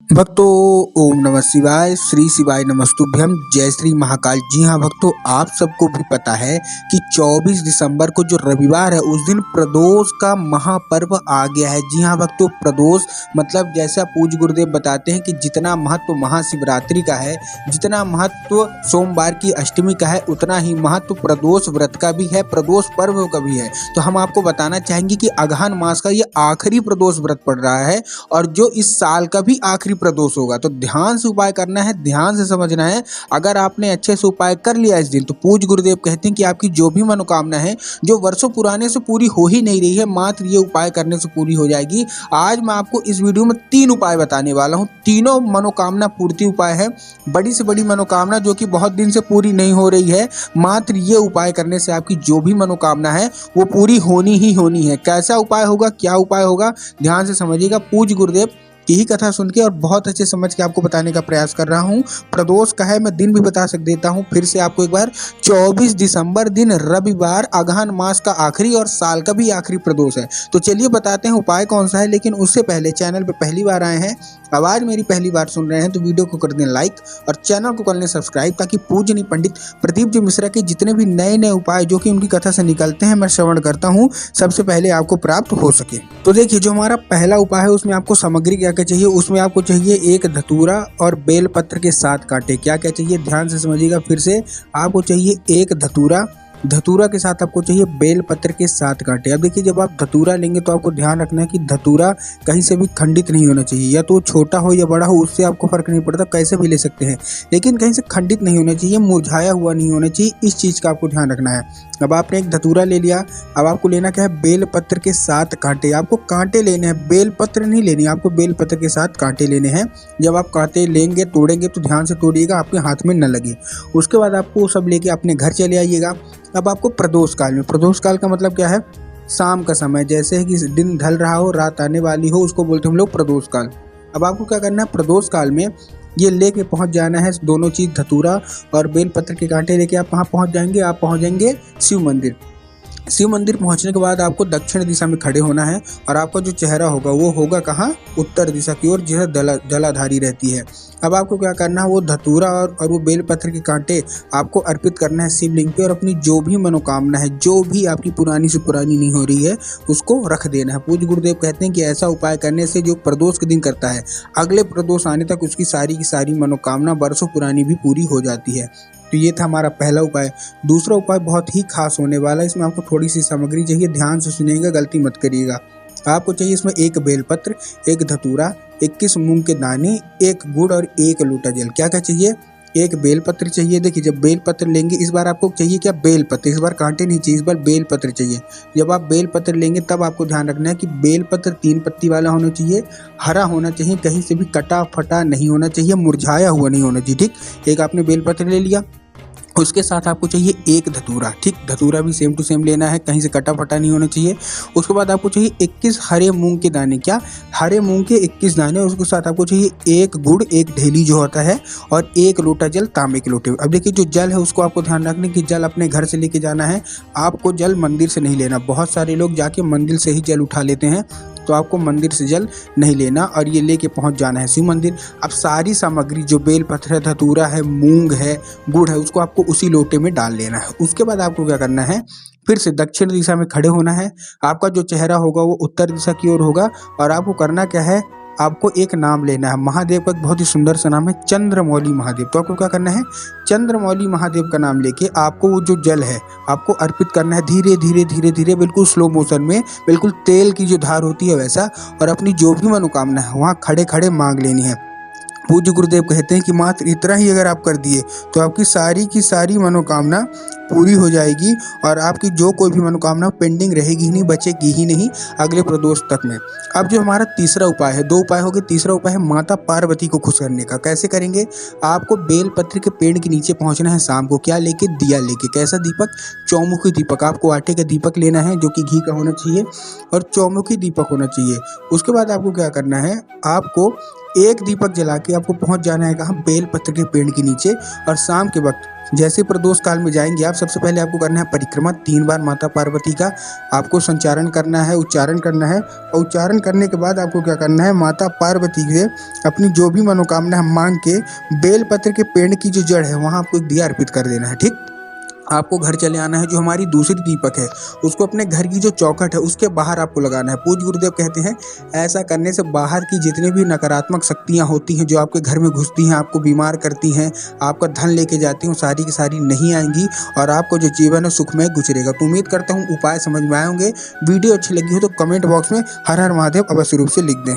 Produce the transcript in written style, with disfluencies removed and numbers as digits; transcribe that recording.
भक्तों, ओम नमः शिवाय, श्री शिवाय नमस्तुभ्यम, जय श्री महाकाल। जी हाँ भक्तों, आप सबको भी पता है कि 24 दिसंबर को जो रविवार है उस दिन प्रदोष का महापर्व आ गया है। जी हाँ भक्तों, प्रदोष मतलब जैसा पूज्य गुरुदेव बताते हैं कि जितना महत्व महाशिवरात्रि का है, जितना महत्व सोमवार की अष्टमी का है, उतना ही महत्व प्रदोष व्रत का भी है, प्रदोष पर्व का भी है। तो हम आपको बताना चाहेंगे कि अगहन मास का ये आखिरी प्रदोष व्रत पड़ रहा है और जो इस साल का भी आखिरी प्रदोष होगा। तो ध्यान से उपाय करना है, ध्यान से समझना है। अगर आपने अच्छे से उपाय कर लिया इस दिन, तो पूज्य गुरुदेव कहते हैं कि आपकी जो भी मनोकामना है, जो वर्षों पुराने से पूरी हो ही नहीं रही है, मात्र ये उपाय करने से पूरी हो जाएगी। आज मैं आपको इस वीडियो में 3 उपाय बताने वाला हूँ। तीनों मनोकामना पूर्ति उपाय है। बड़ी से बड़ी मनोकामना जो कि बहुत दिन से पूरी नहीं हो रही है, मात्र ये उपाय करने से आपकी जो भी मनोकामना है वो पूरी होनी ही होनी है। कैसा उपाय होगा, क्या उपाय होगा, ध्यान से समझिएगा। पूज्य गुरुदेव की ही कथा सुन के और बहुत अच्छे समझ के आपको बताने का प्रयास कर रहा हूँ। प्रदोष का है, मैं दिन भी बता देता हूँ फिर से आपको एक बार। 24 दिसंबर दिन रविवार, अगहन मास का आखिरी और साल का भी आखिरी प्रदोष है। तो चलिए बताते हैं उपाय कौन सा है। लेकिन उससे पहले चैनल पर पहली बार आए हैं, आवाज मेरी पहली बार सुन रहे हैं, तो वीडियो को कर दें लाइक और चैनल को कर लें सब्सक्राइब, ताकि पूजनीय पंडित प्रदीप जी मिश्रा के जितने भी नए नए उपाय जो कि उनकी कथा से निकलते हैं, मैं श्रवण करता हूँ, सबसे पहले आपको प्राप्त हो सके। तो देखिए, जो हमारा पहला उपाय है उसमें आपको सामग्री क्या क्या चाहिए। उसमें आपको चाहिए एक धतूरा और बेलपत्र के 7 कांटे। क्या क्या चाहिए, ध्यान से समझिएगा। फिर से आपको चाहिए एक धतूरा, धतूरा के साथ आपको चाहिए बेलपत्र के 7 कांटे। अब देखिए, जब आप धतूरा लेंगे तो आपको ध्यान रखना है कि धतूरा कहीं से भी खंडित नहीं होना चाहिए, या तो छोटा हो या बड़ा हो, उससे आपको फर्क नहीं पड़ता, कैसे भी ले सकते हैं, लेकिन कहीं से खंडित नहीं होना चाहिए, मुरझाया हुआ नहीं होना चाहिए। इस चीज़ का आपको ध्यान रखना है। अब आपने एक धतूरा ले लिया, अब आपको लेना क्या है, बेलपत्र के 7 कांटे। आपको कांटे लेने हैं, बेलपत्र नहीं लेनी, आपको बेलपत्र के 7 कांटे लेने हैं। जब आप कांटे लेंगे, तोड़ेंगे, तो ध्यान से तोड़िएगा, आपके हाथ में न लगे। उसके बाद आपको सब लेके अपने घर चले आइएगा। अब आपको प्रदोष काल में, प्रदोष काल का मतलब क्या है, शाम का समय, जैसे है कि दिन ढल रहा हो, रात आने वाली हो, उसको बोलते हैं हम लोग प्रदोष काल। अब आपको क्या करना है, प्रदोष काल में ये लेके पहुंच जाना है, दोनों चीज़, धतूरा और बेलपत्र के कांटे लेके आप वहाँ पहुंच जाएंगे। आप पहुंच जाएंगे शिव मंदिर। शिव मंदिर पहुंचने के बाद आपको दक्षिण दिशा में खड़े होना है और आपका जो चेहरा होगा वो होगा कहाँ, उत्तर दिशा की ओर, जिधर जलाधारी रहती है। अब आपको क्या करना है, वो धतूरा और वो बेलपत्र के कांटे आपको अर्पित करना है शिवलिंग पे, और अपनी जो भी मनोकामना है, जो भी आपकी पुरानी से पुरानी नहीं हो रही है, उसको रख देना है। पूज्य गुरुदेव कहते हैं कि ऐसा उपाय करने से जो प्रदोष के दिन करता है, अगले प्रदोष आने तक उसकी सारी की सारी मनोकामना वर्षों पुरानी भी पूरी हो जाती है। तो ये था हमारा पहला उपाय। दूसरा उपाय बहुत ही खास होने वाला है। इसमें आपको थोड़ी सी सामग्री चाहिए, ध्यान से सुनिएगा, गलती मत करिएगा। आपको चाहिए इसमें एक बेलपत्र, एक धतूरा, 21 मूंग के दाने, एक गुड़ और 1 लोटा जल। क्या क्या चाहिए, एक बेलपत्र चाहिए। देखिए, जब बेलपत्र लेंगे, इस बार आपको चाहिए क्या, बेलपत्र, इस बार कांटे नहीं चाहिए, इस बार बेलपत्र चाहिए। जब आप बेलपत्र लेंगे तब आपको ध्यान रखना है कि बेलपत्र 3 पत्ती वाला होना चाहिए, हरा होना चाहिए, कहीं से भी कटा फटा नहीं होना चाहिए, मुरझाया हुआ नहीं होना चाहिए। ठीक, एक आपने बेलपत्र ले लिया, उसके साथ आपको चाहिए एक धतूरा। ठीक, धतूरा भी सेम टू सेम लेना है, कहीं से कटा फटा नहीं होना चाहिए। उसके बाद आपको चाहिए 21 हरे मूंग के दाने। क्या, हरे मूंग के 21 दाने। उसके साथ आपको चाहिए एक गुड़, एक ढेली जो होता है, और 1 लोटा जल, तांबे के लोटे। अब देखिए, जो जल है उसको आपको ध्यान रखना कि जल अपने घर से लेके जाना है, आपको जल मंदिर से नहीं लेना। बहुत सारे लोग जाके मंदिर से ही जल उठा लेते हैं, तो आपको मंदिर से जल नहीं लेना और ये लेके पहुंच जाना है शिव मंदिर। अब सारी सामग्री, जो बेलपत्र है, धतूरा है, मूंग है, गुड़ है, उसको आपको उसी लोटे में डाल लेना है। उसके बाद आपको क्या करना है, फिर से दक्षिण दिशा में खड़े होना है। आपका जो चेहरा होगा वो उत्तर दिशा की ओर होगा, और आपको करना क्या है, आपको एक नाम लेना है। महादेव का एक बहुत ही सुंदर सा नाम है, चंद्रमौली महादेव। तो आपको क्या करना है, चंद्रमौली महादेव का नाम लेके आपको वो जो जल है आपको अर्पित करना है, धीरे धीरे धीरे धीरे, बिल्कुल स्लो मोशन में, बिल्कुल तेल की जो धार होती है वैसा, और अपनी जो भी मनोकामना है वहाँ खड़े खड़े मांग लेनी है। पूज्य गुरुदेव कहते हैं कि मात्र इतना ही अगर आप कर दिए तो आपकी सारी की सारी मनोकामना पूरी हो जाएगी, और आपकी जो कोई भी मनोकामना पेंडिंग रहेगी ही नहीं, बचेगी ही नहीं अगले प्रदोष तक में। अब जो हमारा तीसरा उपाय है, 2 उपाय हो गए, तीसरा उपाय है माता पार्वती को खुश करने का। कैसे करेंगे, आपको बेलपत्र के पेड़ के नीचे पहुंचना है शाम को। क्या लेके, दिया लेके। कैसा दीपक, चौमुखी दीपक। आपको आटे का दीपक लेना है जो कि घी का होना चाहिए, और चौमुखी दीपक होना चाहिए। उसके बाद आपको क्या करना है, आपको एक दीपक जला के आपको पहुंच जाना है कहाँ, बेलपत्र के पेड़ के नीचे। और शाम के वक्त जैसे प्रदोष काल में जाएंगे आप, सबसे पहले आपको करना है परिक्रमा 3 बार माता पार्वती का आपको संचारण करना है, उच्चारण करना है। और उच्चारण करने के बाद आपको क्या करना है, माता पार्वती से अपनी जो भी मनोकामना है मांग के बेलपत्र के पेड़ की जो जड़ है वहाँ आपको एक दिया अर्पित कर देना है। ठीक, आपको घर चले आना है, जो हमारी दूसरी दीपक है उसको अपने घर की जो चौखट है उसके बाहर आपको लगाना है। पूज्य गुरुदेव कहते हैं ऐसा करने से बाहर की जितनी भी नकारात्मक शक्तियां होती हैं जो आपके घर में घुसती हैं, आपको बीमार करती हैं, आपका धन लेके जाती हैं, सारी की सारी नहीं आएंगी और आपको जो जीवन है सुखमय गुजरेगा। तो उम्मीद करता हूँ उपाय समझ में आए होंगे। वीडियो अच्छी लगी हो तो कमेंट बॉक्स में हर हर महादेव अवश्य रूप से लिख दें।